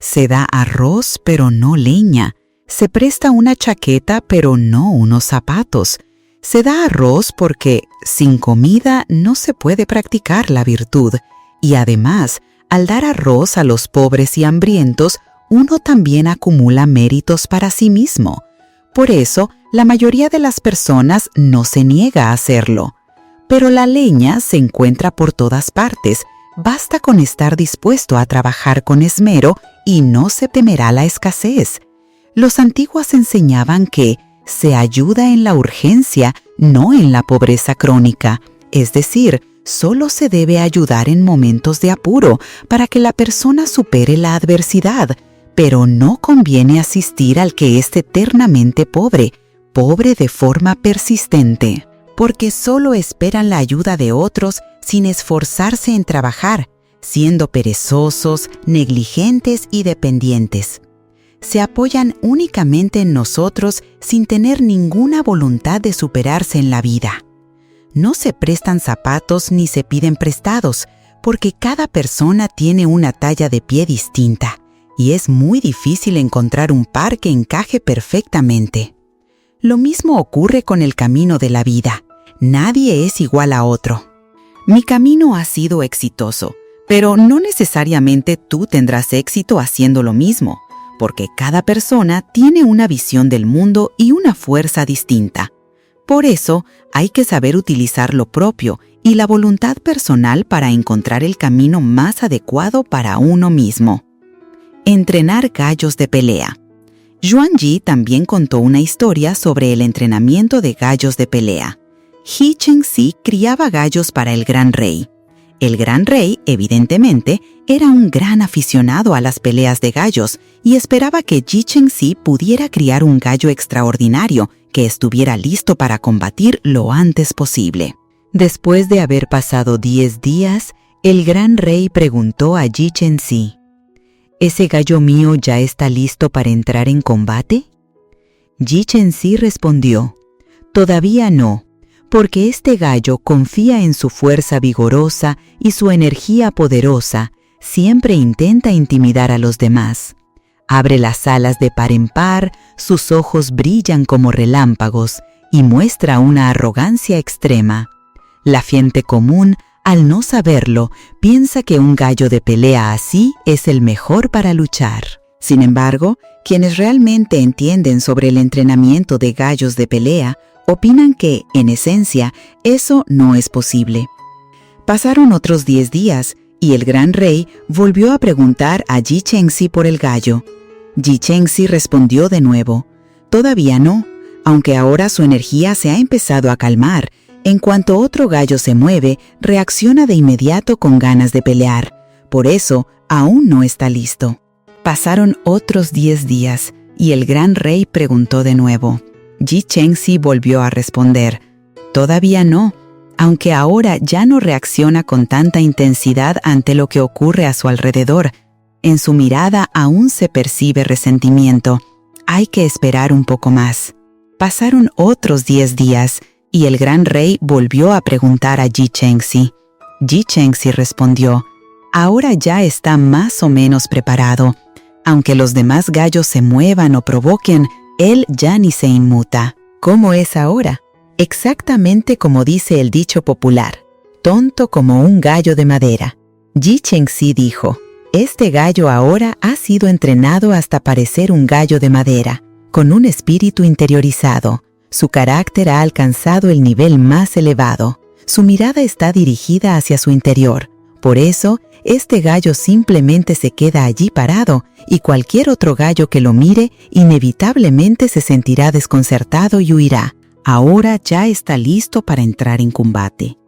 Se da arroz, pero no leña. Se presta una chaqueta, pero no unos zapatos. Se da arroz porque sin comida no se puede practicar la virtud. Y además, al dar arroz a los pobres y hambrientos, uno también acumula méritos para sí mismo. Por eso, la mayoría de las personas no se niega a hacerlo. Pero la leña se encuentra por todas partes. Basta con estar dispuesto a trabajar con esmero y no se temerá la escasez. Los antiguos enseñaban que se ayuda en la urgencia, no en la pobreza crónica. Es decir, solo se debe ayudar en momentos de apuro para que la persona supere la adversidad, pero no conviene asistir al que es eternamente pobre, pobre de forma persistente, porque solo esperan la ayuda de otros sin esforzarse en trabajar, siendo perezosos, negligentes y dependientes. Se apoyan únicamente en nosotros sin tener ninguna voluntad de superarse en la vida. No se prestan zapatos ni se piden prestados, porque cada persona tiene una talla de pie distinta y es muy difícil encontrar un par que encaje perfectamente. Lo mismo ocurre con el camino de la vida. Nadie es igual a otro. Mi camino ha sido exitoso, pero no necesariamente tú tendrás éxito haciendo lo mismo, porque cada persona tiene una visión del mundo y una fuerza distinta. Por eso, hay que saber utilizar lo propio y la voluntad personal para encontrar el camino más adecuado para uno mismo. Entrenar gallos de pelea. Yuan Yi también contó una historia sobre el entrenamiento de gallos de pelea. He Chengxi criaba gallos para el gran rey. El gran rey, evidentemente, era un gran aficionado a las peleas de gallos y esperaba que Yi Chengxi pudiera criar un gallo extraordinario que estuviera listo para combatir lo antes posible. Después de haber pasado 10 días, el gran rey preguntó a Yi Chengxi: ¿Ese gallo mío ya está listo para entrar en combate? Yi Chengxi respondió: todavía no, porque este gallo confía en su fuerza vigorosa y su energía poderosa, siempre intenta intimidar a los demás. Abre las alas de par en par, sus ojos brillan como relámpagos y muestra una arrogancia extrema. La gente común, al no saberlo, piensa que un gallo de pelea así es el mejor para luchar. Sin embargo, quienes realmente entienden sobre el entrenamiento de gallos de pelea opinan que, en esencia, eso no es posible. Pasaron otros 10 días y el gran rey volvió a preguntar a Yi Chengxi por el gallo. Yi Chengxi respondió de nuevo: todavía no, aunque ahora su energía se ha empezado a calmar. En cuanto otro gallo se mueve, reacciona de inmediato con ganas de pelear. Por eso, aún no está listo. Pasaron otros 10 días y el gran rey preguntó de nuevo. Yi Chengxi volvió a responder: todavía no, aunque ahora ya no reacciona con tanta intensidad ante lo que ocurre a su alrededor. En su mirada aún se percibe resentimiento. Hay que esperar un poco más. Pasaron otros 10 días y el gran rey volvió a preguntar a Yi Chengxi. Yi Chengxi respondió: ahora ya está más o menos preparado. Aunque los demás gallos se muevan o provoquen, él ya ni se inmuta. ¿Cómo es ahora? Exactamente como dice el dicho popular: tonto como un gallo de madera. Yi Chengxi dijo: este gallo ahora ha sido entrenado hasta parecer un gallo de madera, con un espíritu interiorizado. Su carácter ha alcanzado el nivel más elevado. Su mirada está dirigida hacia su interior. Por eso, este gallo simplemente se queda allí parado y cualquier otro gallo que lo mire inevitablemente se sentirá desconcertado y huirá. Ahora ya está listo para entrar en combate.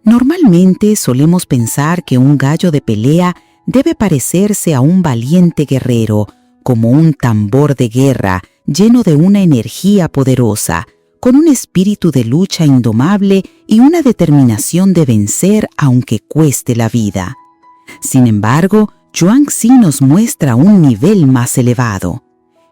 Normalmente solemos pensar que un gallo de pelea debe parecerse a un valiente guerrero, como un tambor de guerra lleno de una energía poderosa, con un espíritu de lucha indomable y una determinación de vencer aunque cueste la vida. Sin embargo, Zhuangzi nos muestra un nivel más elevado.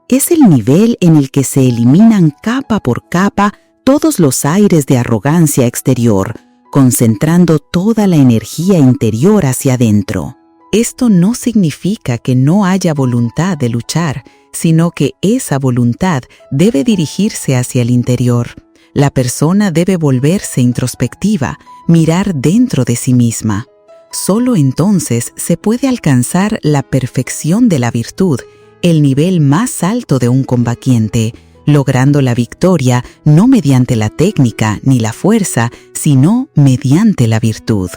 Es el nivel en el que se eliminan capa por capa todos los aires de arrogancia exterior, concentrando toda la energía interior hacia adentro. Esto no significa que no haya voluntad de luchar, sino que esa voluntad debe dirigirse hacia el interior. La persona debe volverse introspectiva, mirar dentro de sí misma. Solo entonces se puede alcanzar la perfección de la virtud, el nivel más alto de un combatiente, logrando la victoria no mediante la técnica ni la fuerza, sino mediante la virtud.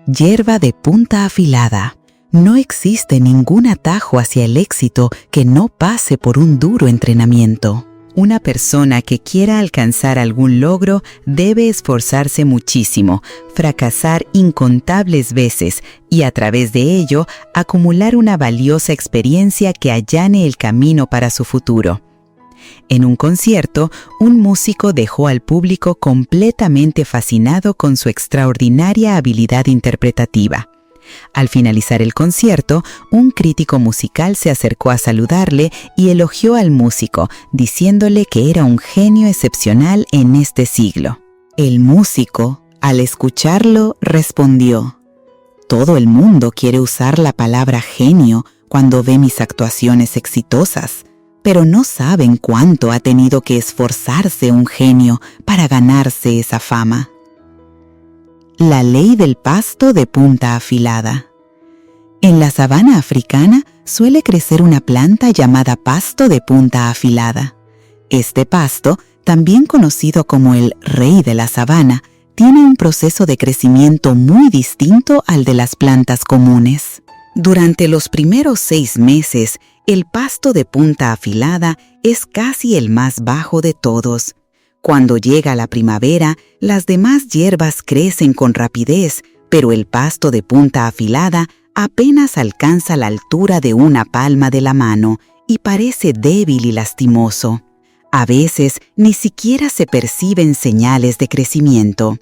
Hierba de punta afilada. No existe ningún atajo hacia el éxito que no pase por un duro entrenamiento. Una persona que quiera alcanzar algún logro debe esforzarse muchísimo, fracasar incontables veces y a través de ello acumular una valiosa experiencia que allane el camino para su futuro. En un concierto, un músico dejó al público completamente fascinado con su extraordinaria habilidad interpretativa. Al finalizar el concierto, un crítico musical se acercó a saludarle y elogió al músico, diciéndole que era un genio excepcional en este siglo. El músico, al escucharlo, respondió: «Todo el mundo quiere usar la palabra genio cuando ve mis actuaciones exitosas, pero no saben cuánto ha tenido que esforzarse un genio para ganarse esa fama». La ley del pasto de punta afilada. En la sabana africana suele crecer una planta llamada pasto de punta afilada. Este pasto, también conocido como el rey de la sabana, tiene un proceso de crecimiento muy distinto al de las plantas comunes. Durante los primeros 6 meses, el pasto de punta afilada es casi el más bajo de todos. Cuando llega la primavera, las demás hierbas crecen con rapidez, pero el pasto de punta afilada apenas alcanza la altura de una palma de la mano y parece débil y lastimoso. A veces ni siquiera se perciben señales de crecimiento.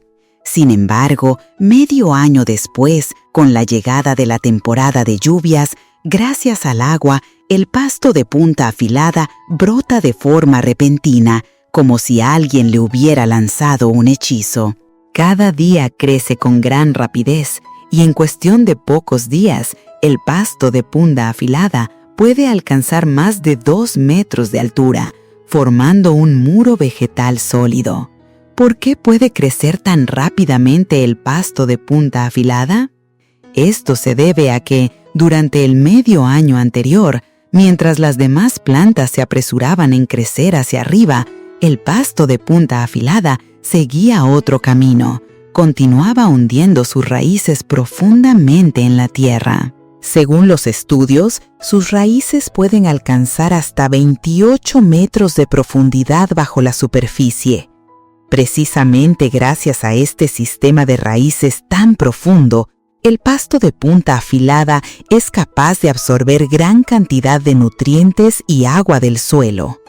Sin embargo, medio año después, con la llegada de la temporada de lluvias, gracias al agua, el pasto de punta afilada brota de forma repentina, como si alguien le hubiera lanzado un hechizo. Cada día crece con gran rapidez y en cuestión de pocos días, el pasto de punta afilada puede alcanzar más de 2 metros de altura, formando un muro vegetal sólido. ¿Por qué puede crecer tan rápidamente el pasto de punta afilada? Esto se debe a que, durante el medio año anterior, mientras las demás plantas se apresuraban en crecer hacia arriba, el pasto de punta afilada seguía otro camino, continuaba hundiendo sus raíces profundamente en la tierra. Según los estudios, sus raíces pueden alcanzar hasta 28 metros de profundidad bajo la superficie. Precisamente gracias a este sistema de raíces tan profundo, el pasto de punta afilada es capaz de absorber gran cantidad de nutrientes y agua del suelo.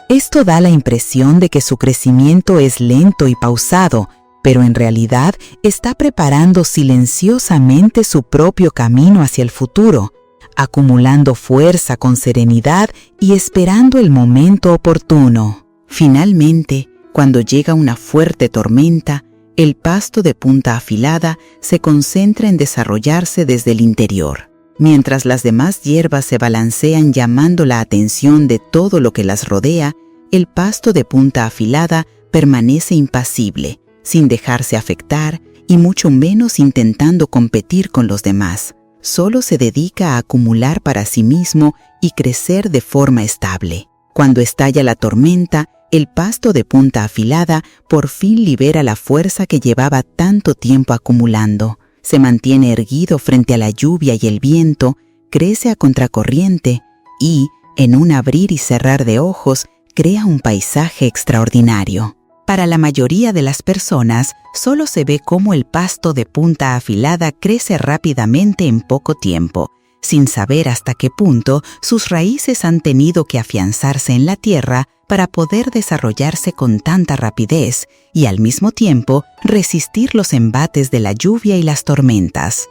Esto da la impresión de que su crecimiento es lento y pausado, pero en realidad está preparando silenciosamente su propio camino hacia el futuro, acumulando fuerza con serenidad y esperando el momento oportuno. Finalmente, cuando llega una fuerte tormenta, el pasto de punta afilada se concentra en desarrollarse desde el interior. Mientras las demás hierbas se balancean llamando la atención de todo lo que las rodea, el pasto de punta afilada permanece impasible, sin dejarse afectar y mucho menos intentando competir con los demás. Solo se dedica a acumular para sí mismo y crecer de forma estable. Cuando estalla la tormenta, el pasto de punta afilada por fin libera la fuerza que llevaba tanto tiempo acumulando. Se mantiene erguido frente a la lluvia y el viento, crece a contracorriente y, en un abrir y cerrar de ojos, crea un paisaje extraordinario. Para la mayoría de las personas, solo se ve cómo el pasto de punta afilada crece rápidamente en poco tiempo, sin saber hasta qué punto sus raíces han tenido que afianzarse en la tierra para poder desarrollarse con tanta rapidez y al mismo tiempo resistir los embates de la lluvia y las tormentas.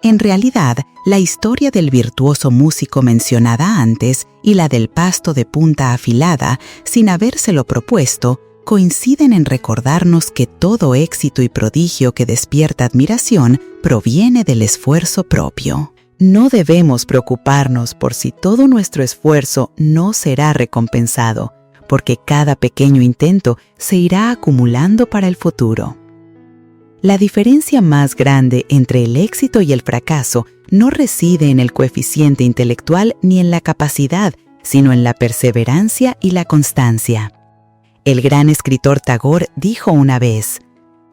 En realidad, la historia del virtuoso músico mencionada antes y la del pasto de punta afilada, sin habérselo propuesto, coinciden en recordarnos que todo éxito y prodigio que despierta admiración proviene del esfuerzo propio. No debemos preocuparnos por si todo nuestro esfuerzo no será recompensado, porque cada pequeño intento se irá acumulando para el futuro. La diferencia más grande entre el éxito y el fracaso no reside en el coeficiente intelectual ni en la capacidad, sino en la perseverancia y la constancia. El gran escritor Tagore dijo una vez: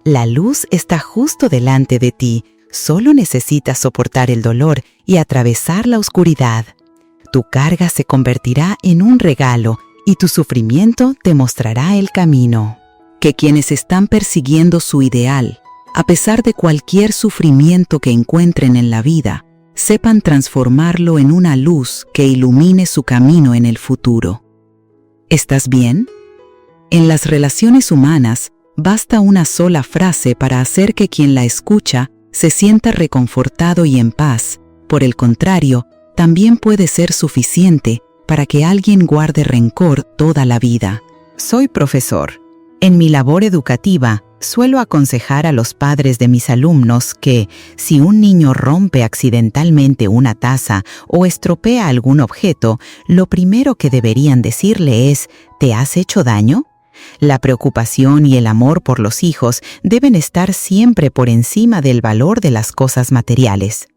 «La luz está justo delante de ti, solo necesitas soportar el dolor y atravesar la oscuridad. Tu carga se convertirá en un regalo y tu sufrimiento te mostrará el camino». Que quienes están persiguiendo su ideal, a pesar de cualquier sufrimiento que encuentren en la vida, sepan transformarlo en una luz que ilumine su camino en el futuro. ¿Estás bien? En las relaciones humanas, basta una sola frase para hacer que quien la escucha se sienta reconfortado y en paz. Por el contrario, también puede ser suficiente para que alguien guarde rencor toda la vida. Soy profesor. En mi labor educativa, suelo aconsejar a los padres de mis alumnos que, si un niño rompe accidentalmente una taza o estropea algún objeto, lo primero que deberían decirle es: ¿te has hecho daño? La preocupación y el amor por los hijos deben estar siempre por encima del valor de las cosas materiales.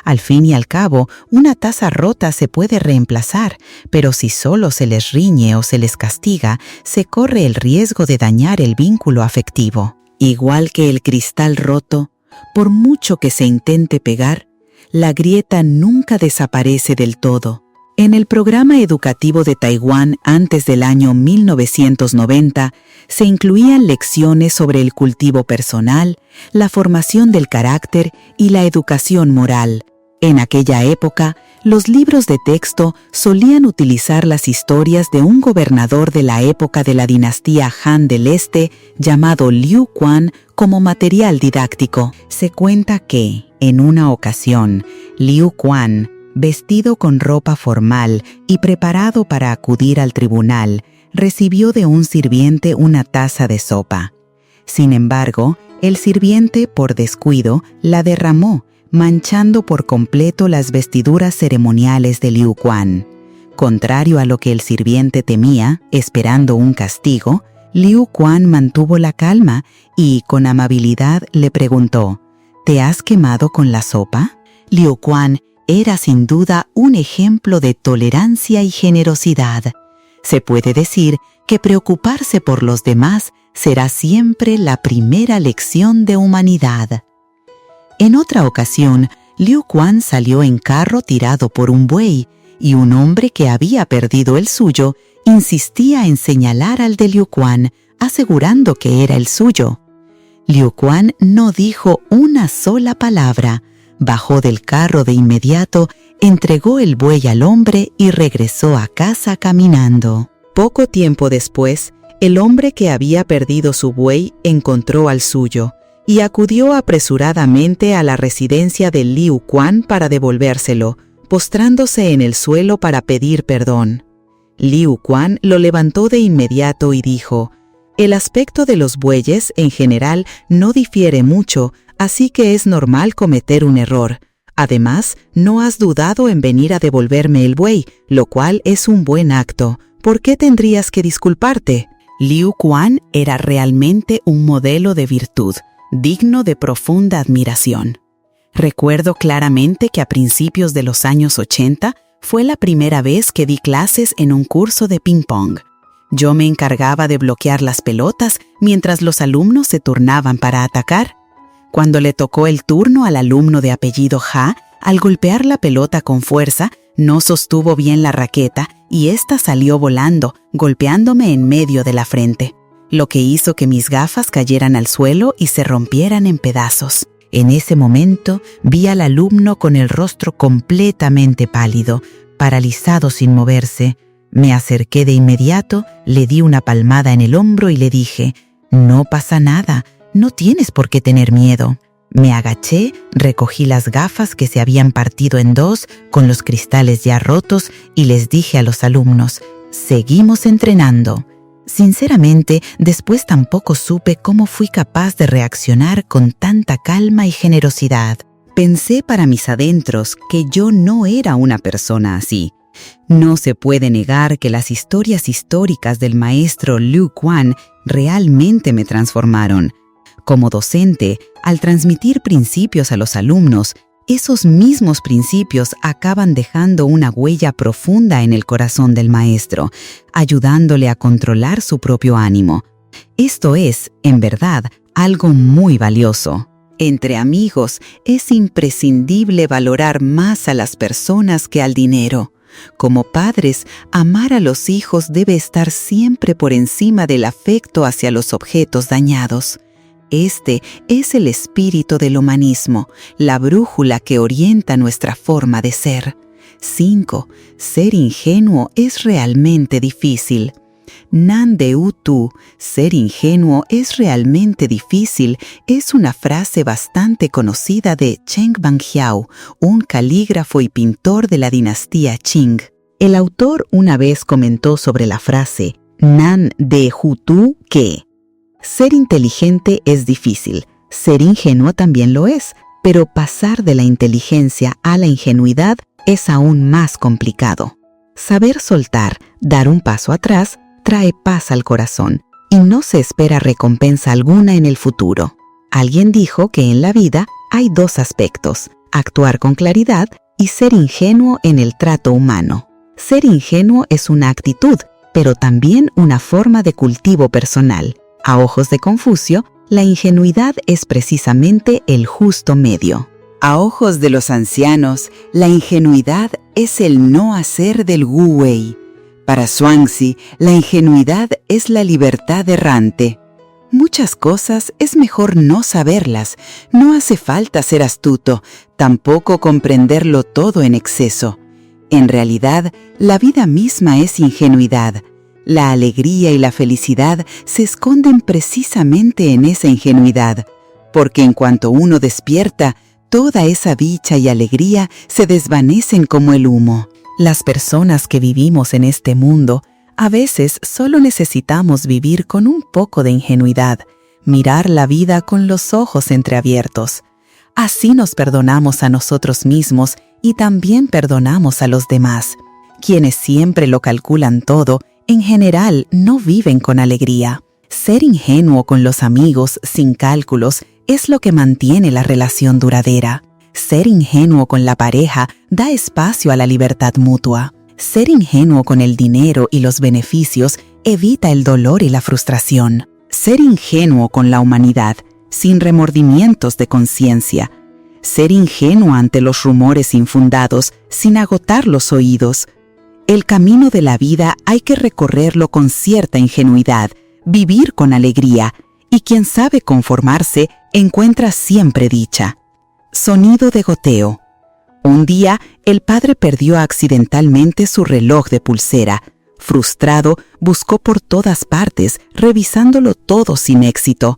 Al fin y al cabo, una taza rota se puede reemplazar, pero si solo se les riñe o se les castiga, se corre el riesgo de dañar el vínculo afectivo. Igual que el cristal roto, por mucho que se intente pegar, la grieta nunca desaparece del todo. En el programa educativo de Taiwán antes del año 1990, se incluían lecciones sobre el cultivo personal, la formación del carácter y la educación moral. En aquella época, los libros de texto solían utilizar las historias de un gobernador de la época de la dinastía Han del Este, llamado Liu Quan, como material didáctico. Se cuenta que, en una ocasión, Liu Quan, vestido con ropa formal y preparado para acudir al tribunal, recibió de un sirviente una taza de sopa. Sin embargo, el sirviente, por descuido, la derramó, manchando por completo las vestiduras ceremoniales de Liu Quan. Contrario a lo que el sirviente temía, esperando un castigo, Liu Quan mantuvo la calma y, con amabilidad, le preguntó: ¿te has quemado con la sopa? Liu Quan era sin duda un ejemplo de tolerancia y generosidad. Se puede decir que preocuparse por los demás será siempre la primera lección de humanidad. En otra ocasión, Liu Quan salió en carro tirado por un buey, y un hombre que había perdido el suyo insistía en señalar al de Liu Quan, asegurando que era el suyo. Liu Quan no dijo una sola palabra. Bajó del carro de inmediato, entregó el buey al hombre y regresó a casa caminando. Poco tiempo después, el hombre que había perdido su buey encontró al suyo y acudió apresuradamente a la residencia de Liu Quan para devolvérselo, postrándose en el suelo para pedir perdón. Liu Quan lo levantó de inmediato y dijo: «El aspecto de los bueyes, en general, no difiere mucho, así que es normal cometer un error. Además, no has dudado en venir a devolverme el buey, lo cual es un buen acto. ¿Por qué tendrías que disculparte?» Liu Quan era realmente un modelo de virtud, digno de profunda admiración. Recuerdo claramente que a principios de los años 80 fue la primera vez que di clases en un curso de ping-pong. Yo me encargaba de bloquear las pelotas mientras los alumnos se turnaban para atacar. Cuando le tocó el turno al alumno de apellido Ha, al golpear la pelota con fuerza, no sostuvo bien la raqueta y ésta salió volando, golpeándome en medio de la frente, lo que hizo que mis gafas cayeran al suelo y se rompieran en pedazos. En ese momento vi al alumno con el rostro completamente pálido, paralizado sin moverse. Me acerqué de inmediato, le di una palmada en el hombro y le dije: «No pasa nada, no tienes por qué tener miedo». Me agaché, recogí las gafas que se habían partido en dos, con los cristales ya rotos, y les dije a los alumnos: «Seguimos entrenando». Sinceramente, después tampoco supe cómo fui capaz de reaccionar con tanta calma y generosidad. Pensé para mis adentros que yo no era una persona así. No se puede negar que las historias históricas del maestro Lu Kuan realmente me transformaron. Como docente, al transmitir principios a los alumnos, esos mismos principios acaban dejando una huella profunda en el corazón del maestro, ayudándole a controlar su propio ánimo. Esto es, en verdad, algo muy valioso. Entre amigos, es imprescindible valorar más a las personas que al dinero. Como padres, amar a los hijos debe estar siempre por encima del afecto hacia los objetos dañados. Este es el espíritu del humanismo, la brújula que orienta nuestra forma de ser. 5. Ser ingenuo es realmente difícil. Nan de u tu, ser ingenuo es realmente difícil, es una frase bastante conocida de Cheng Banqiao, un calígrafo y pintor de la dinastía Qing. El autor una vez comentó sobre la frase Nan de hu tu que ser inteligente es difícil, ser ingenuo también lo es, pero pasar de la inteligencia a la ingenuidad es aún más complicado. Saber soltar, dar un paso atrás, trae paz al corazón y no se espera recompensa alguna en el futuro. Alguien dijo que en la vida hay dos aspectos, actuar con claridad y ser ingenuo en el trato humano. Ser ingenuo es una actitud, pero también una forma de cultivo personal. A ojos de Confucio, la ingenuidad es precisamente el justo medio. A ojos de los ancianos, la ingenuidad es el no hacer del wu wei. Para Zhuangzi, la ingenuidad es la libertad errante. Muchas cosas es mejor no saberlas, no hace falta ser astuto, tampoco comprenderlo todo en exceso. En realidad, la vida misma es ingenuidad. La alegría y la felicidad se esconden precisamente en esa ingenuidad, porque en cuanto uno despierta, toda esa dicha y alegría se desvanecen como el humo. Las personas que vivimos en este mundo, a veces solo necesitamos vivir con un poco de ingenuidad, mirar la vida con los ojos entreabiertos. Así nos perdonamos a nosotros mismos y también perdonamos a los demás. Quienes siempre lo calculan todo, en general no viven con alegría. Ser ingenuo con los amigos sin cálculos es lo que mantiene la relación duradera. Ser ingenuo con la pareja da espacio a la libertad mutua. Ser ingenuo con el dinero y los beneficios evita el dolor y la frustración. Ser ingenuo con la humanidad, sin remordimientos de conciencia. Ser ingenuo ante los rumores infundados, sin agotar los oídos. El camino de la vida hay que recorrerlo con cierta ingenuidad, vivir con alegría, y quien sabe conformarse encuentra siempre dicha. Sonido de goteo. Un día, el padre perdió accidentalmente su reloj de pulsera. Frustrado, buscó por todas partes, revisándolo todo sin éxito.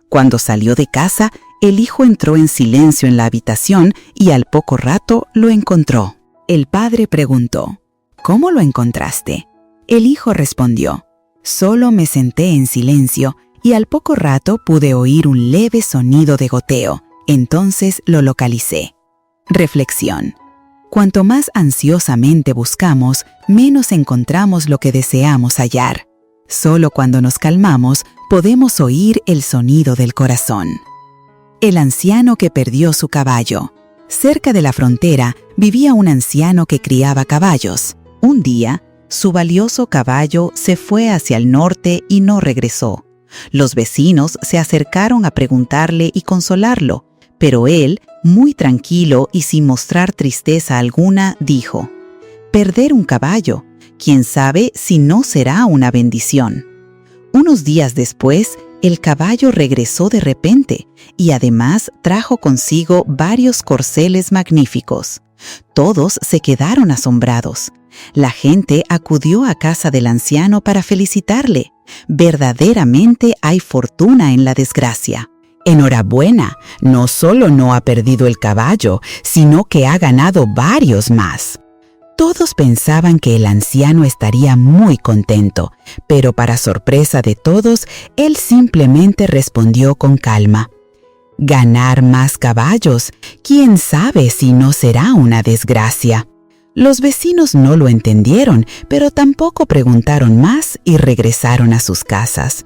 Cuando salió de casa, el hijo entró en silencio en la habitación y al poco rato lo encontró. El padre preguntó, ¿cómo lo encontraste? El hijo respondió, solo me senté en silencio y al poco rato pude oír un leve sonido de goteo. Entonces lo localicé. Reflexión. Cuanto más ansiosamente buscamos, menos encontramos lo que deseamos hallar. Solo cuando nos calmamos, podemos oír el sonido del corazón. El anciano que perdió su caballo. Cerca de la frontera vivía un anciano que criaba caballos. Un día, su valioso caballo se fue hacia el norte y no regresó. Los vecinos se acercaron a preguntarle y consolarlo, pero él, muy tranquilo y sin mostrar tristeza alguna, dijo, «Perder un caballo, quién sabe si no será una bendición». Unos días después, el caballo regresó de repente y además trajo consigo varios corceles magníficos. Todos se quedaron asombrados. La gente acudió a casa del anciano para felicitarle. Verdaderamente hay fortuna en la desgracia. Enhorabuena, no solo no ha perdido el caballo, sino que ha ganado varios más. Todos pensaban que el anciano estaría muy contento, pero para sorpresa de todos, él simplemente respondió con calma. Ganar más caballos, quién sabe si no será una desgracia. Los vecinos no lo entendieron, pero tampoco preguntaron más y regresaron a sus casas.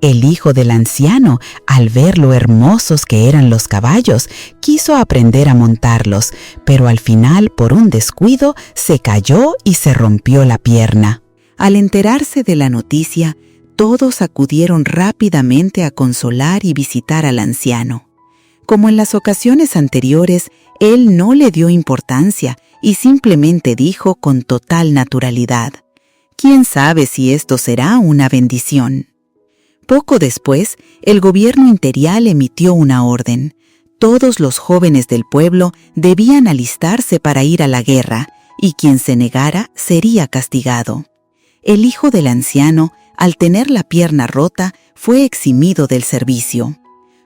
El hijo del anciano, al ver lo hermosos que eran los caballos, quiso aprender a montarlos, pero al final, por un descuido, se cayó y se rompió la pierna. Al enterarse de la noticia, todos acudieron rápidamente a consolar y visitar al anciano. Como en las ocasiones anteriores, él no le dio importancia y simplemente dijo con total naturalidad: «¿Quién sabe si esto será una bendición?». Poco después, el gobierno imperial emitió una orden. Todos los jóvenes del pueblo debían alistarse para ir a la guerra, y quien se negara sería castigado. El hijo del anciano, al tener la pierna rota, fue eximido del servicio.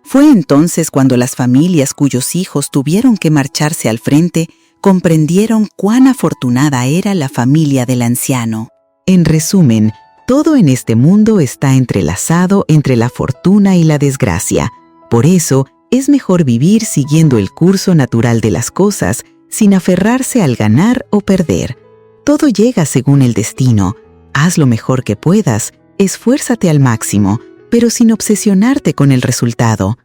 Fue entonces cuando las familias cuyos hijos tuvieron que marcharse al frente comprendieron cuán afortunada era la familia del anciano. En resumen, todo en este mundo está entrelazado entre la fortuna y la desgracia. Por eso, es mejor vivir siguiendo el curso natural de las cosas, sin aferrarse al ganar o perder. Todo llega según el destino. Haz lo mejor que puedas, esfuérzate al máximo, pero sin obsesionarte con el resultado.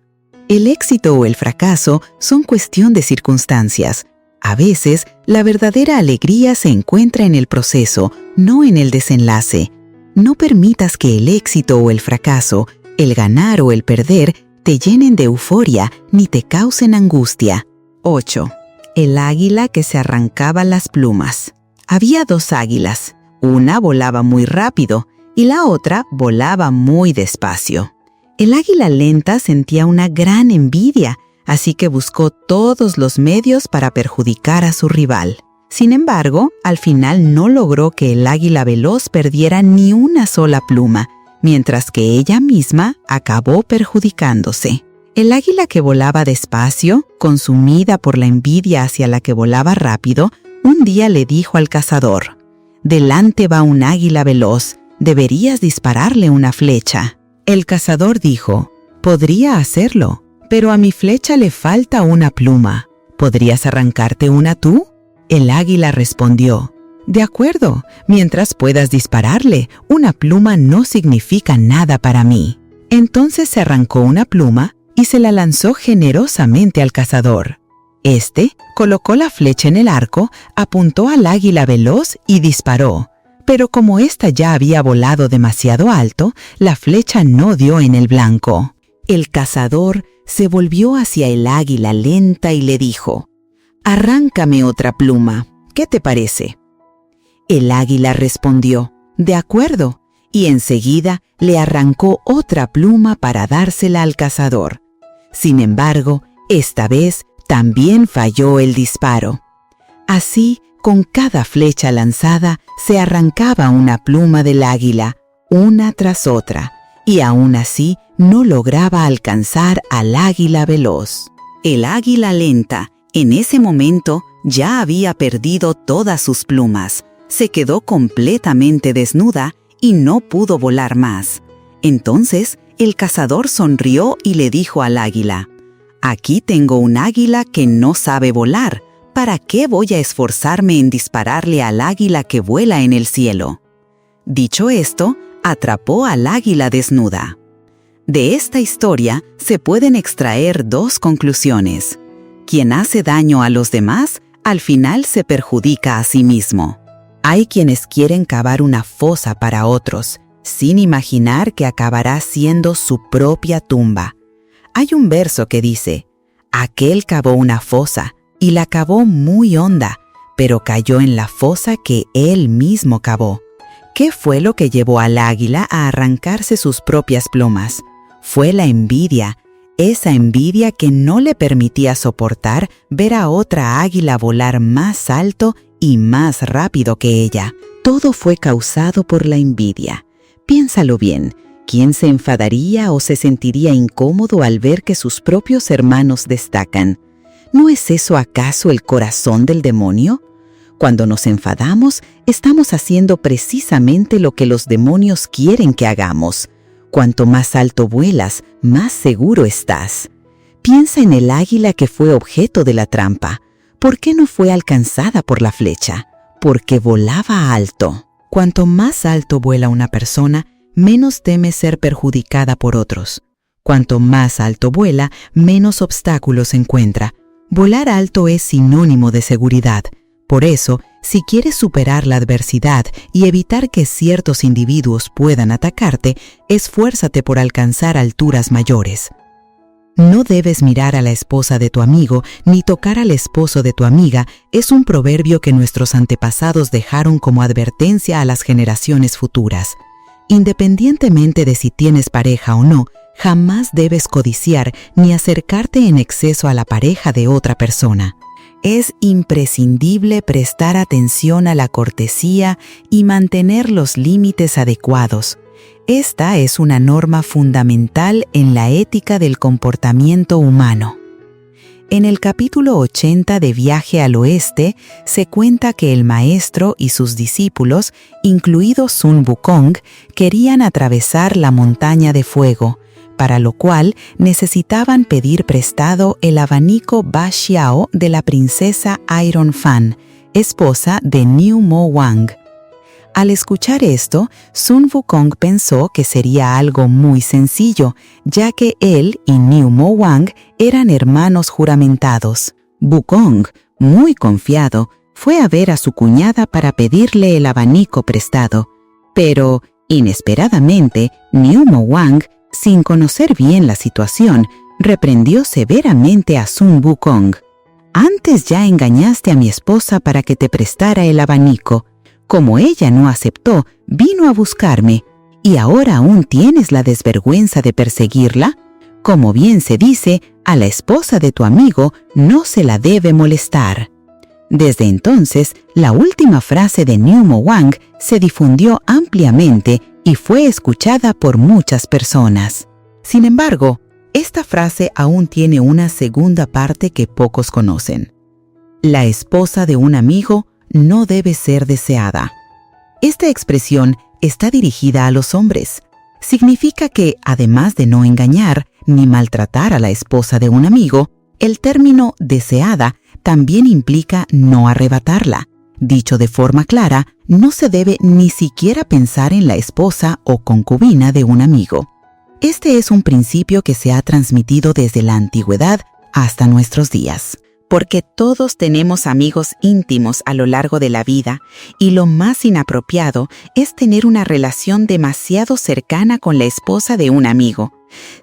El éxito o el fracaso son cuestión de circunstancias. A veces, la verdadera alegría se encuentra en el proceso, no en el desenlace. No permitas que el éxito o el fracaso, el ganar o el perder, te llenen de euforia ni te causen angustia. 8. El águila que se arrancaba las plumas. Había 2 águilas. Una volaba muy rápido y la otra volaba muy despacio. El águila lenta sentía una gran envidia, así que buscó todos los medios para perjudicar a su rival. Sin embargo, al final no logró que el águila veloz perdiera ni una sola pluma, mientras que ella misma acabó perjudicándose. El águila que volaba despacio, consumida por la envidia hacia la que volaba rápido, un día le dijo al cazador: «Delante va un águila veloz, deberías dispararle una flecha». El cazador dijo: «Podría hacerlo, pero a mi flecha le falta una pluma. ¿Podrías arrancarte una tú?». El águila respondió: «De acuerdo, mientras puedas dispararle, una pluma no significa nada para mí». Entonces se arrancó una pluma y se la lanzó generosamente al cazador. Este colocó la flecha en el arco, apuntó al águila veloz y disparó. Pero como ésta ya había volado demasiado alto, la flecha no dio en el blanco. El cazador se volvió hacia el águila lenta y le dijo: «Arráncame otra pluma, ¿qué te parece?». El águila respondió: «De acuerdo», y enseguida le arrancó otra pluma para dársela al cazador. Sin embargo, esta vez también falló el disparo. Así, con cada flecha lanzada, se arrancaba una pluma del águila, una tras otra, y aún así no lograba alcanzar al águila veloz. El águila lenta, en ese momento, ya había perdido todas sus plumas. Se quedó completamente desnuda y no pudo volar más. Entonces, el cazador sonrió y le dijo al águila: «Aquí tengo un águila que no sabe volar. ¿Para qué voy a esforzarme en dispararle al águila que vuela en el cielo?». Dicho esto, atrapó al águila desnuda. De esta historia se pueden extraer 2 conclusiones. Quien hace daño a los demás, al final se perjudica a sí mismo. Hay quienes quieren cavar una fosa para otros, sin imaginar que acabará siendo su propia tumba. Hay un verso que dice: «Aquel cavó una fosa, y la cavó muy honda, pero cayó en la fosa que él mismo cavó». ¿Qué fue lo que llevó al águila a arrancarse sus propias plumas? Fue la envidia, esa envidia que no le permitía soportar ver a otra águila volar más alto y más rápido que ella. Todo fue causado por la envidia. Piénsalo bien, ¿quién se enfadaría o se sentiría incómodo al ver que sus propios hermanos destacan? ¿No es eso acaso el corazón del demonio? Cuando nos enfadamos, estamos haciendo precisamente lo que los demonios quieren que hagamos. Cuanto más alto vuelas, más seguro estás. Piensa en el águila que fue objeto de la trampa. ¿Por qué no fue alcanzada por la flecha? Porque volaba alto. Cuanto más alto vuela una persona, menos teme ser perjudicada por otros. Cuanto más alto vuela, menos obstáculos encuentra. Volar alto es sinónimo de seguridad. Por eso, si quieres superar la adversidad y evitar que ciertos individuos puedan atacarte, esfuérzate por alcanzar alturas mayores. No debes mirar a la esposa de tu amigo ni tocar al esposo de tu amiga es un proverbio que nuestros antepasados dejaron como advertencia a las generaciones futuras. Independientemente de si tienes pareja o no, jamás debes codiciar ni acercarte en exceso a la pareja de otra persona. Es imprescindible prestar atención a la cortesía y mantener los límites adecuados. Esta es una norma fundamental en la ética del comportamiento humano. En el capítulo 80 de Viaje al Oeste se cuenta que el maestro y sus discípulos, incluido Sun Wukong, querían atravesar la montaña de fuego, para lo cual necesitaban pedir prestado el abanico Ba Xiao de la princesa Iron Fan, esposa de Niu Mo Wang. Al escuchar esto, Sun Wukong pensó que sería algo muy sencillo, ya que él y Niu Mo Wang eran hermanos juramentados. Wukong, muy confiado, fue a ver a su cuñada para pedirle el abanico prestado. Pero, inesperadamente, Niu Mo Wang, sin conocer bien la situación, reprendió severamente a Sun Wukong. «Antes ya engañaste a mi esposa para que te prestara el abanico. Como ella no aceptó, vino a buscarme, y ahora aún tienes la desvergüenza de perseguirla. Como bien se dice, a la esposa de tu amigo no se la debe molestar». Desde entonces, la última frase de Niu Mo Wang se difundió ampliamente y fue escuchada por muchas personas. Sin embargo, esta frase aún tiene una segunda parte que pocos conocen. La esposa de un amigo no debe ser deseada. Esta expresión está dirigida a los hombres. Significa que, además de no engañar ni maltratar a la esposa de un amigo, el término deseada también implica no arrebatarla. Dicho de forma clara, no se debe ni siquiera pensar en la esposa o concubina de un amigo. Este es un principio que se ha transmitido desde la antigüedad hasta nuestros días. Porque todos tenemos amigos íntimos a lo largo de la vida y lo más inapropiado es tener una relación demasiado cercana con la esposa de un amigo.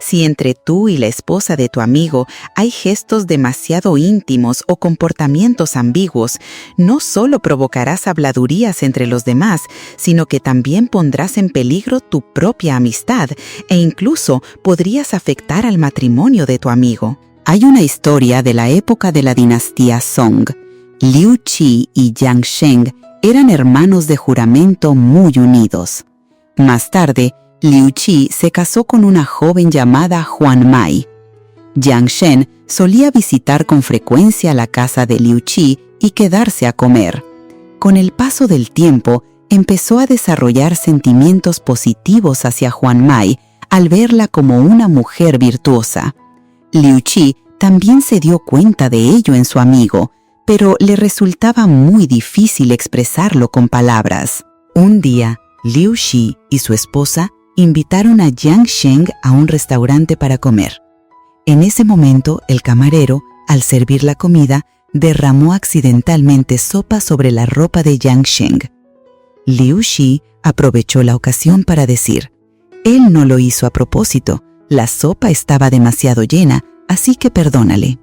Si entre tú y la esposa de tu amigo hay gestos demasiado íntimos o comportamientos ambiguos, no solo provocarás habladurías entre los demás, sino que también pondrás en peligro tu propia amistad e incluso podrías afectar al matrimonio de tu amigo. Hay una historia de la época de la dinastía Song. Liu Qi y Yang Sheng eran hermanos de juramento muy unidos. Más tarde, Liu Qi se casó con una joven llamada Huan Mai. Yang Sheng solía visitar con frecuencia la casa de Liu Qi y quedarse a comer. Con el paso del tiempo, empezó a desarrollar sentimientos positivos hacia Huan Mai al verla como una mujer virtuosa. Liu Qi también se dio cuenta de ello en su amigo, pero le resultaba muy difícil expresarlo con palabras. Un día, Liu Qi y su esposa invitaron a Yang Sheng a un restaurante para comer. En ese momento, el camarero, al servir la comida, derramó accidentalmente sopa sobre la ropa de Yang Sheng. Liu Qi aprovechó la ocasión para decir: «Él no lo hizo a propósito. La sopa estaba demasiado llena, así que perdónale».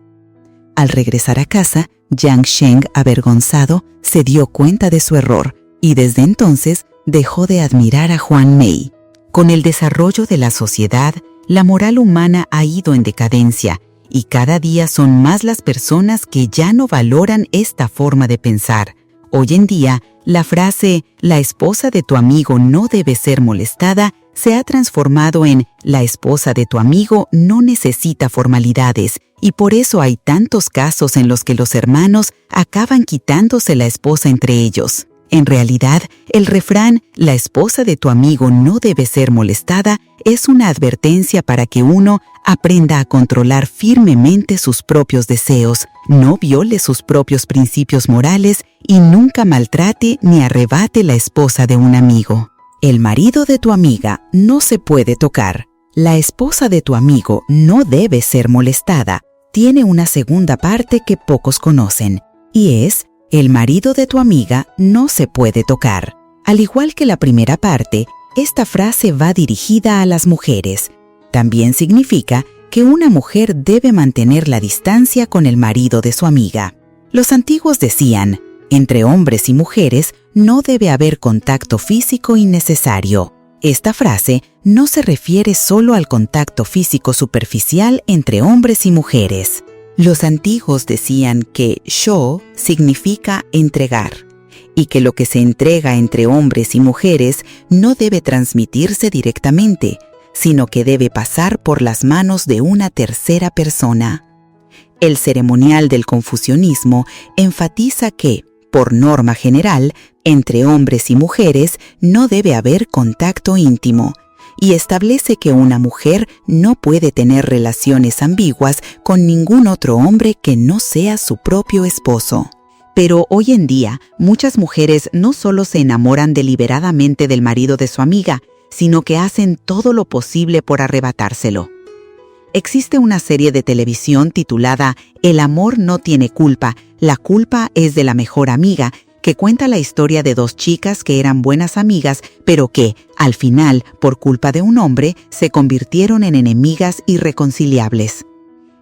Al regresar a casa, Yang Sheng, avergonzado, se dio cuenta de su error y desde entonces dejó de admirar a Huan Mei. Con el desarrollo de la sociedad, la moral humana ha ido en decadencia y cada día son más las personas que ya no valoran esta forma de pensar. Hoy en día, la frase «la esposa de tu amigo no debe ser molestada» se ha transformado en «la esposa de tu amigo no necesita formalidades» y por eso hay tantos casos en los que los hermanos acaban quitándose la esposa entre ellos. En realidad, el refrán «la esposa de tu amigo no debe ser molestada» es una advertencia para que uno aprenda a controlar firmemente sus propios deseos, no viole sus propios principios morales y nunca maltrate ni arrebate la esposa de un amigo. El marido de tu amiga no se puede tocar. La esposa de tu amigo no debe ser molestada. Tiene una segunda parte que pocos conocen, y es el marido de tu amiga no se puede tocar. Al igual que la primera parte, esta frase va dirigida a las mujeres. También significa que una mujer debe mantener la distancia con el marido de su amiga. Los antiguos decían, entre hombres y mujeres no debe haber contacto físico innecesario. Esta frase no se refiere solo al contacto físico superficial entre hombres y mujeres. Los antiguos decían que sho significa entregar, y que lo que se entrega entre hombres y mujeres no debe transmitirse directamente, sino que debe pasar por las manos de una tercera persona. El ceremonial del confucianismo enfatiza que, por norma general, entre hombres y mujeres no debe haber contacto íntimo, y establece que una mujer no puede tener relaciones ambiguas con ningún otro hombre que no sea su propio esposo. Pero hoy en día, muchas mujeres no solo se enamoran deliberadamente del marido de su amiga, sino que hacen todo lo posible por arrebatárselo. Existe una serie de televisión titulada El amor no tiene culpa, la culpa es de la mejor amiga, que cuenta la historia de dos chicas que eran buenas amigas, pero que, al final, por culpa de un hombre, se convirtieron en enemigas irreconciliables.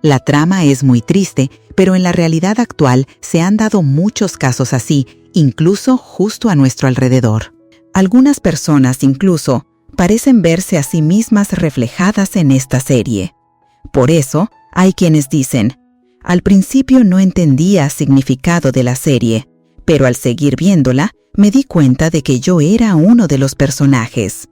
La trama es muy triste, pero en la realidad actual se han dado muchos casos así, incluso justo a nuestro alrededor. Algunas personas incluso parecen verse a sí mismas reflejadas en esta serie. Por eso, hay quienes dicen, al principio no entendía el significado de la serie, pero al seguir viéndola, me di cuenta de que yo era uno de los personajes.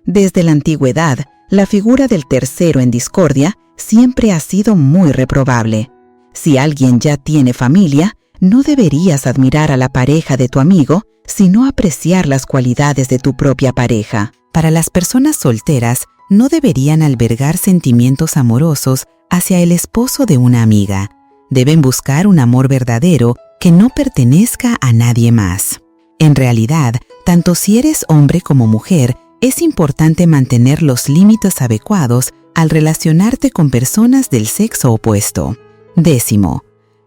Desde la antigüedad, la figura del tercero en discordia siempre ha sido muy reprobable. Si alguien ya tiene familia, no deberías admirar a la pareja de tu amigo, sino apreciar las cualidades de tu propia pareja. Para las personas solteras, no deberían albergar sentimientos amorosos hacia el esposo de una amiga. Deben buscar un amor verdadero que no pertenezca a nadie más. En realidad, tanto si eres hombre como mujer, es importante mantener los límites adecuados al relacionarte con personas del sexo opuesto. 10.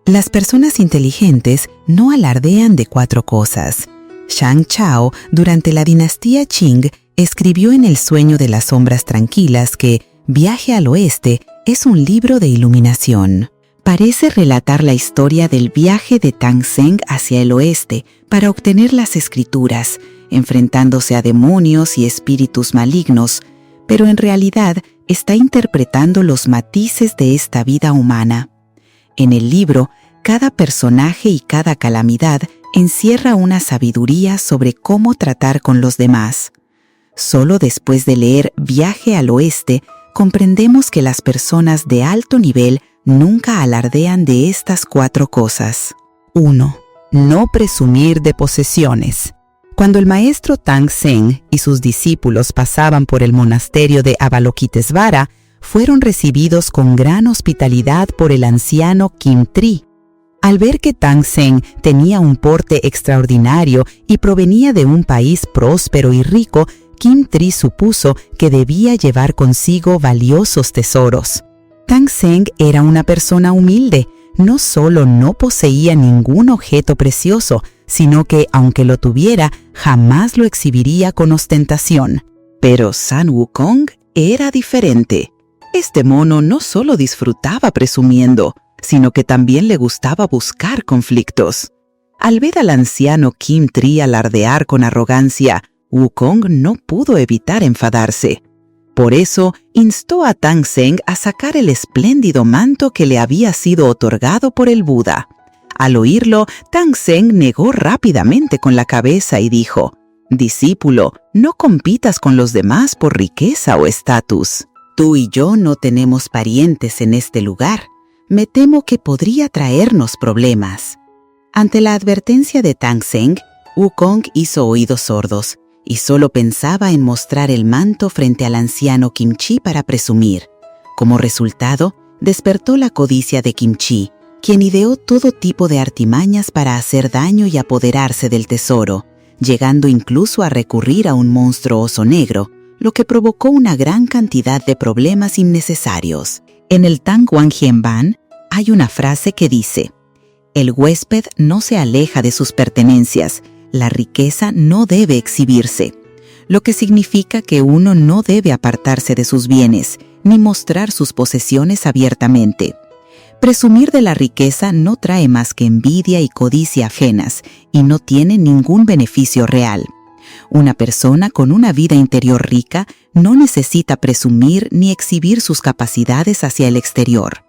Las personas inteligentes no alardean de 4 cosas. Shang Chao, durante la dinastía Qing, escribió en El sueño de las sombras tranquilas que Viaje al Oeste es un libro de iluminación. Parece relatar la historia del viaje de Tang Seng hacia el oeste para obtener las escrituras, enfrentándose a demonios y espíritus malignos, pero en realidad está interpretando los matices de esta vida humana. En el libro, cada personaje y cada calamidad encierra una sabiduría sobre cómo tratar con los demás. Solo después de leer Viaje al Oeste, comprendemos que las personas de alto nivel nunca alardean de estas 4 cosas. 1. No presumir de posesiones. Cuando el maestro Tang Seng y sus discípulos pasaban por el monasterio de Avalokitesvara, fueron recibidos con gran hospitalidad por el anciano Kim Tri. Al ver que Tang Seng tenía un porte extraordinario y provenía de un país próspero y rico, Kim Tri supuso que debía llevar consigo valiosos tesoros. Tang Seng era una persona humilde. No solo no poseía ningún objeto precioso, sino que, aunque lo tuviera, jamás lo exhibiría con ostentación. Pero Sun Wukong era diferente. Este mono no solo disfrutaba presumiendo, sino que también le gustaba buscar conflictos. Al ver al anciano Kim Tri alardear con arrogancia, Wukong no pudo evitar enfadarse. Por eso, instó a Tang Seng a sacar el espléndido manto que le había sido otorgado por el Buda. Al oírlo, Tang Seng negó rápidamente con la cabeza y dijo, «Discípulo, no compitas con los demás por riqueza o estatus. Tú y yo no tenemos parientes en este lugar. Me temo que podría traernos problemas». Ante la advertencia de Tang Seng, Wukong hizo oídos sordos y solo pensaba en mostrar el manto frente al anciano Kim-Chi para presumir. Como resultado, despertó la codicia de Kim-Chi, quien ideó todo tipo de artimañas para hacer daño y apoderarse del tesoro, llegando incluso a recurrir a un monstruo oso negro, lo que provocó una gran cantidad de problemas innecesarios. En el Tang Wanjianban hay una frase que dice: «El huésped no se aleja de sus pertenencias, la riqueza no debe exhibirse», lo que significa que uno no debe apartarse de sus bienes, ni mostrar sus posesiones abiertamente. Presumir de la riqueza no trae más que envidia y codicia ajenas, y no tiene ningún beneficio real. Una persona con una vida interior rica no necesita presumir ni exhibir sus capacidades hacia el exterior.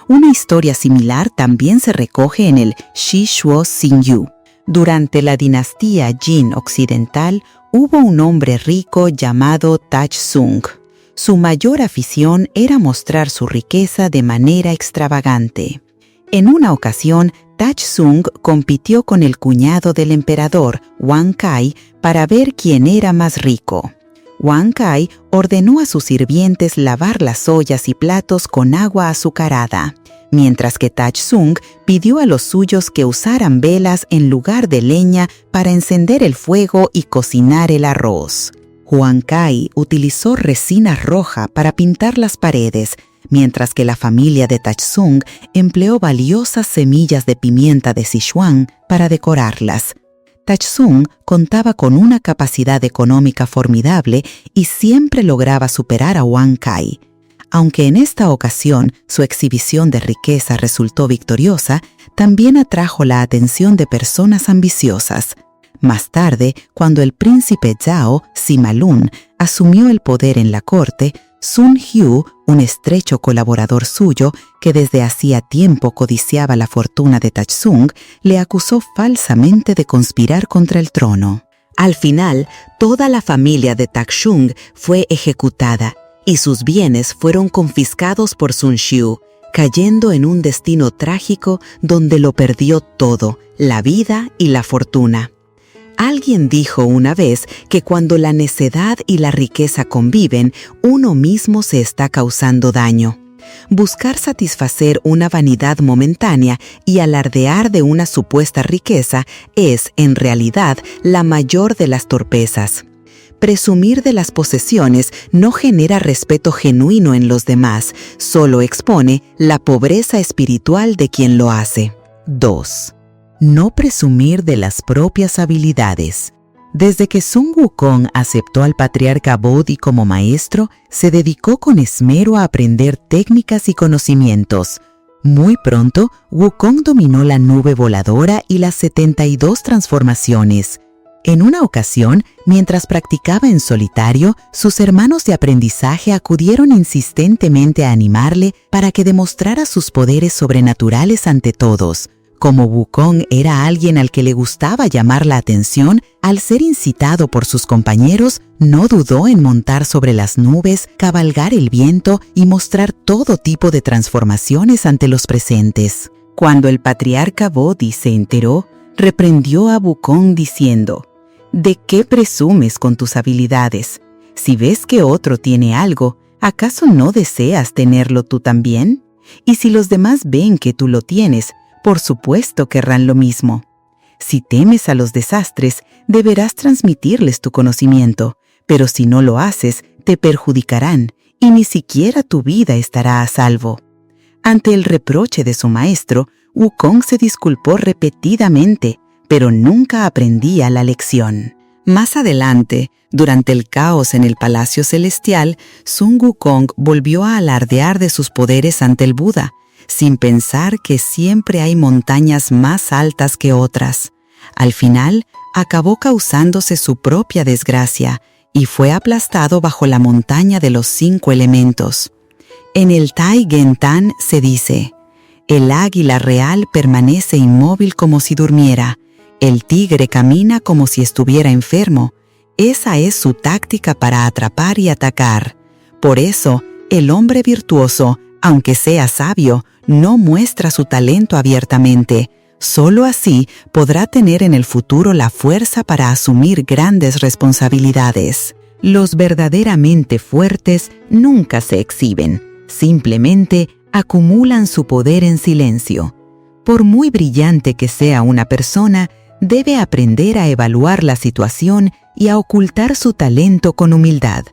Una historia similar también se recoge en el Shi Shuo Xin Yu. Durante la dinastía Jin occidental, hubo un hombre rico llamado Tachsung. Su mayor afición era mostrar su riqueza de manera extravagante. En una ocasión, Tachsung compitió con el cuñado del emperador, Wang Kai, para ver quién era más rico. Wang Kai ordenó a sus sirvientes lavar las ollas y platos con agua azucarada, mientras que Tachsung pidió a los suyos que usaran velas en lugar de leña para encender el fuego y cocinar el arroz. Wang Kai utilizó resina roja para pintar las paredes, mientras que la familia de Tachsung empleó valiosas semillas de pimienta de Sichuan para decorarlas. Tachsung contaba con una capacidad económica formidable y siempre lograba superar a Wang Kai. Aunque en esta ocasión su exhibición de riqueza resultó victoriosa, también atrajo la atención de personas ambiciosas. Más tarde, cuando el príncipe Zhao Simalun asumió el poder en la corte, Sun Xiu, un estrecho colaborador suyo que desde hacía tiempo codiciaba la fortuna de Tachsung, le acusó falsamente de conspirar contra el trono. Al final, toda la familia de Tachsung fue ejecutada y sus bienes fueron confiscados por Sun Xiu, cayendo en un destino trágico donde lo perdió todo, la vida y la fortuna. Alguien dijo una vez que cuando la necedad y la riqueza conviven, uno mismo se está causando daño. Buscar satisfacer una vanidad momentánea y alardear de una supuesta riqueza es, en realidad, la mayor de las torpezas. Presumir de las posesiones no genera respeto genuino en los demás, solo expone la pobreza espiritual de quien lo hace. 2. No presumir de las propias habilidades. Desde que Sun Wukong aceptó al patriarca Bodhi como maestro, se dedicó con esmero a aprender técnicas y conocimientos. Muy pronto, Wukong dominó la nube voladora y las 72 transformaciones. En una ocasión, mientras practicaba en solitario, sus hermanos de aprendizaje acudieron insistentemente a animarle para que demostrara sus poderes sobrenaturales ante todos. Como Wukong era alguien al que le gustaba llamar la atención, al ser incitado por sus compañeros, no dudó en montar sobre las nubes, cabalgar el viento y mostrar todo tipo de transformaciones ante los presentes. Cuando el patriarca Bodhi se enteró, reprendió a Wukong diciendo: «¿De qué presumes con tus habilidades? Si ves que otro tiene algo, ¿acaso no deseas tenerlo tú también? Y si los demás ven que tú lo tienes, por supuesto querrán lo mismo. Si temes a los desastres, deberás transmitirles tu conocimiento, pero si no lo haces, te perjudicarán y ni siquiera tu vida estará a salvo». Ante el reproche de su maestro, Wukong se disculpó repetidamente, pero nunca aprendía la lección. Más adelante, durante el caos en el Palacio Celestial, Sun Wukong volvió a alardear de sus poderes ante el Buda, sin pensar que siempre hay montañas más altas que otras. Al final, acabó causándose su propia desgracia y fue aplastado bajo la montaña de los 5 elementos. En el Tai Gen Tan se dice: «El águila real permanece inmóvil como si durmiera. El tigre camina como si estuviera enfermo. Esa es su táctica para atrapar y atacar. Por eso, el hombre virtuoso, aunque sea sabio, no muestra su talento abiertamente, Solo así podrá tener en el futuro la fuerza para asumir grandes responsabilidades. Los verdaderamente fuertes nunca se exhiben, simplemente acumulan su poder en silencio. Por muy brillante que sea una persona, debe aprender a evaluar la situación y a ocultar su talento con humildad.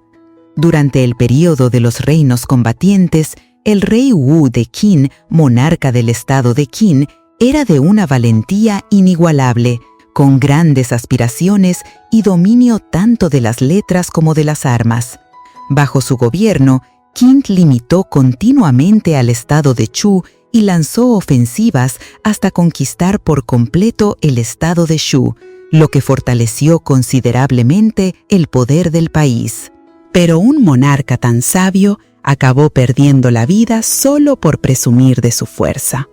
Durante el período de los reinos combatientes, el rey Wu de Qin, monarca del estado de Qin, era de una valentía inigualable, con grandes aspiraciones y dominio tanto de las letras como de las armas. Bajo su gobierno, Qin limitó continuamente al estado de Chu y lanzó ofensivas hasta conquistar por completo el estado de Shu, lo que fortaleció considerablemente el poder del país. Pero un monarca tan sabio acabó perdiendo la vida solo por presumir de su fuerza.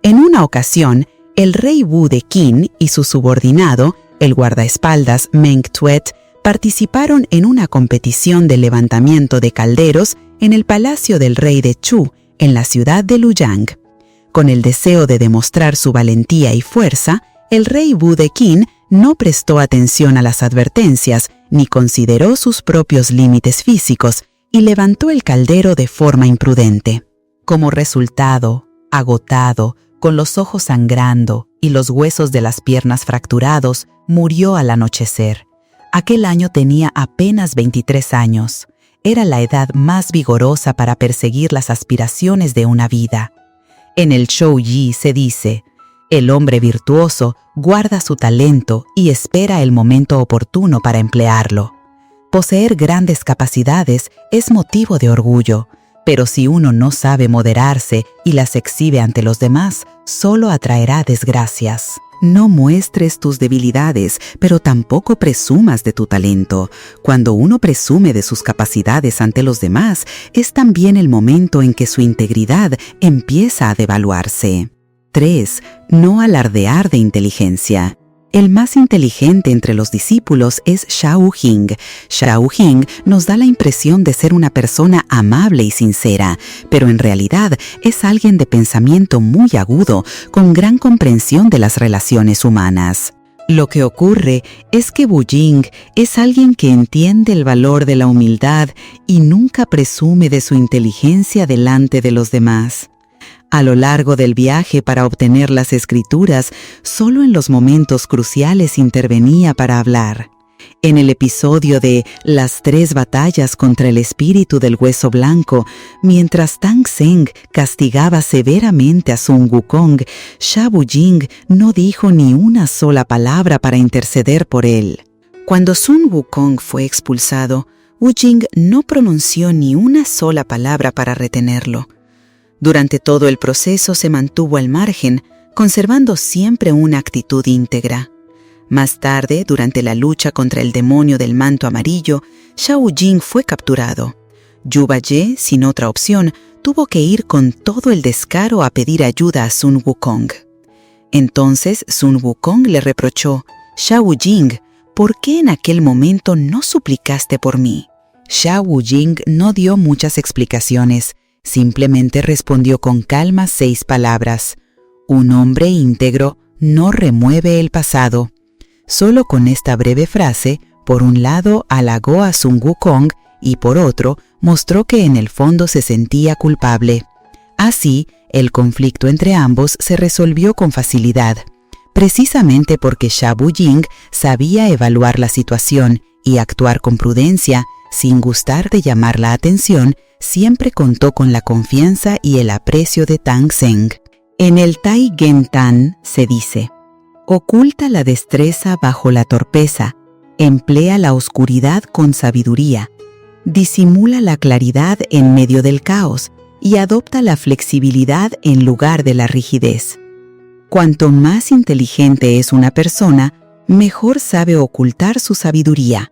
En una ocasión, el rey Wu de Qin y su subordinado, el guardaespaldas Meng Tuet, participaron en una competición de levantamiento de calderos en el palacio del rey de Chu, en la ciudad de Luyang. Con el deseo de demostrar su valentía y fuerza, el rey Wu de Qin no prestó atención a las advertencias ni consideró sus propios límites físicos y levantó el caldero de forma imprudente. Como resultado, agotado, con los ojos sangrando y los huesos de las piernas fracturados, murió al anochecer. Aquel año tenía apenas 23 años. Era la edad más vigorosa para perseguir las aspiraciones de una vida. En el Shou Yi se dice: el hombre virtuoso guarda su talento y espera el momento oportuno para emplearlo. Poseer grandes capacidades es motivo de orgullo, pero si uno no sabe moderarse y las exhibe ante los demás, solo atraerá desgracias. No muestres tus debilidades, pero tampoco presumas de tu talento. Cuando uno presume de sus capacidades ante los demás, es también el momento en que su integridad empieza a devaluarse. 3. No alardear de inteligencia. El más inteligente entre los discípulos es Xiao Jing. Xiao Jing nos da la impresión de ser una persona amable y sincera, pero en realidad es alguien de pensamiento muy agudo, con gran comprensión de las relaciones humanas. Lo que ocurre es que Wu Jing es alguien que entiende el valor de la humildad y nunca presume de su inteligencia delante de los demás. A lo largo del viaje para obtener las escrituras, solo en los momentos cruciales intervenía para hablar. En el episodio de Las 3 batallas contra el espíritu del hueso blanco, mientras Tang Seng castigaba severamente a Sun Wukong, Sha Wujing no dijo ni una sola palabra para interceder por él. Cuando Sun Wukong fue expulsado, Wujing no pronunció ni una sola palabra para retenerlo. Durante todo el proceso se mantuvo al margen, conservando siempre una actitud íntegra. Más tarde, durante la lucha contra el demonio del manto amarillo, Xiao Jing fue capturado. Yu Baye, sin otra opción, tuvo que ir con todo el descaro a pedir ayuda a Sun Wukong. Entonces Sun Wukong le reprochó: «Xiao Jing, ¿por qué en aquel momento no suplicaste por mí?» Xiao Jing no dio muchas explicaciones. Simplemente respondió con calma 6 palabras: «Un hombre íntegro no remueve el pasado». Solo con esta breve frase, por un lado halagó a Sun Wukong y por otro mostró que en el fondo se sentía culpable. Así, el conflicto entre ambos se resolvió con facilidad, precisamente porque Xiao Jing sabía evaluar la situación y actuar con prudencia, sin gustar de llamar la atención. Siempre contó con la confianza y el aprecio de Tang Seng. En el Tai Gen Tan se dice: oculta la destreza bajo la torpeza, emplea la oscuridad con sabiduría, disimula la claridad en medio del caos y adopta la flexibilidad en lugar de la rigidez. Cuanto más inteligente es una persona, mejor sabe ocultar su sabiduría.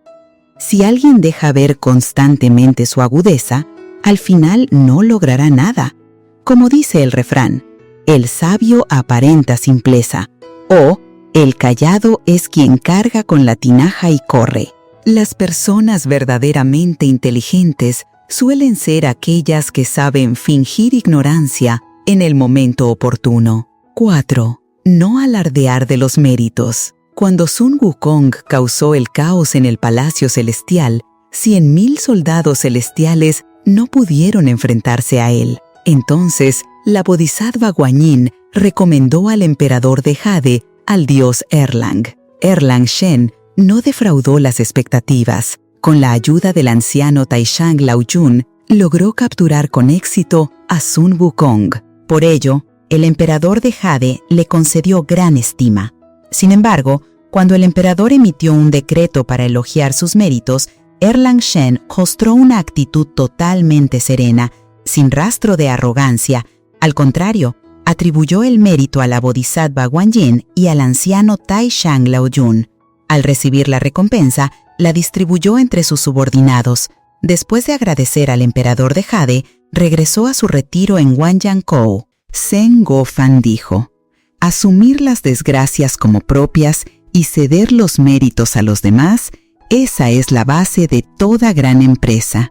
Si alguien deja ver constantemente su agudeza, al final no logrará nada. Como dice el refrán: el sabio aparenta simpleza, o el callado es quien carga con la tinaja y corre. Las personas verdaderamente inteligentes suelen ser aquellas que saben fingir ignorancia en el momento oportuno. 4. no alardear de los méritos. Cuando Sun Wukong causó el caos en el Palacio Celestial, 100,000 soldados celestiales no pudieron enfrentarse a él. Entonces, la Bodhisattva Guanyin recomendó al emperador de Jade al dios Erlang. Erlang Shen no defraudó las expectativas. Con la ayuda del anciano Taishang Laoyun, logró capturar con éxito a Sun Wukong. Por ello, el emperador de Jade le concedió gran estima. Sin embargo, cuando el emperador emitió un decreto para elogiar sus méritos, Erlang Shen mostró una actitud totalmente serena, sin rastro de arrogancia. Al contrario, atribuyó el mérito a la Bodhisattva Guanyin y al anciano Taishang Laoyun. Al recibir la recompensa, la distribuyó entre sus subordinados. Después de agradecer al emperador de Jade, regresó a su retiro en Huangyankou. Zheng Guofan dijo: asumir las desgracias como propias y ceder los méritos a los demás, esa es la base de toda gran empresa.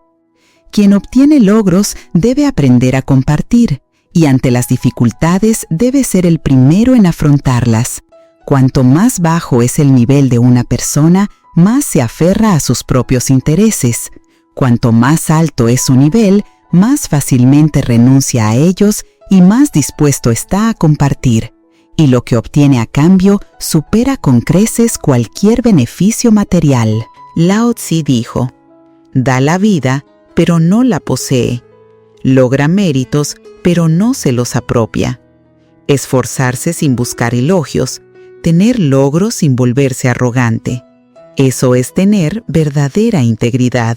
Quien obtiene logros debe aprender a compartir, y ante las dificultades debe ser el primero en afrontarlas. Cuanto más bajo es el nivel de una persona, más se aferra a sus propios intereses. Cuanto más alto es su nivel, más fácilmente renuncia a ellos y más dispuesto está a compartir. Y lo que obtiene a cambio supera con creces cualquier beneficio material. Lao Tzu dijo: da la vida, pero no la posee. Logra méritos, pero no se los apropia. Esforzarse sin buscar elogios, tener logros sin volverse arrogante. Eso es tener verdadera integridad.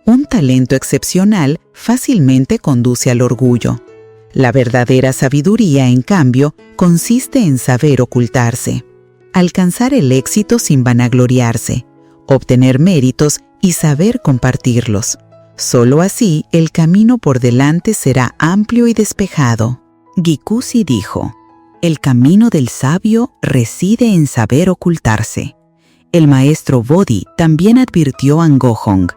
Un talento excepcional fácilmente conduce al orgullo. La verdadera sabiduría, en cambio, consiste en saber ocultarse. Alcanzar el éxito sin vanagloriarse, obtener méritos y saber compartirlos. Solo así el camino por delante será amplio y despejado. Gikusi dijo: el camino del sabio reside en saber ocultarse. El maestro Bodhi también advirtió a Ngohong: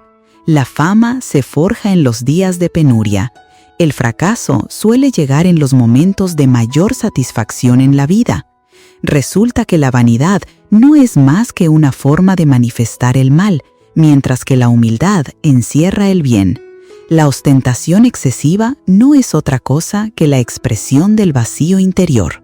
la fama se forja en los días de penuria. El fracaso suele llegar en los momentos de mayor satisfacción en la vida. Resulta que la vanidad no es más que una forma de manifestar el mal, mientras que la humildad encierra el bien. La ostentación excesiva no es otra cosa que la expresión del vacío interior.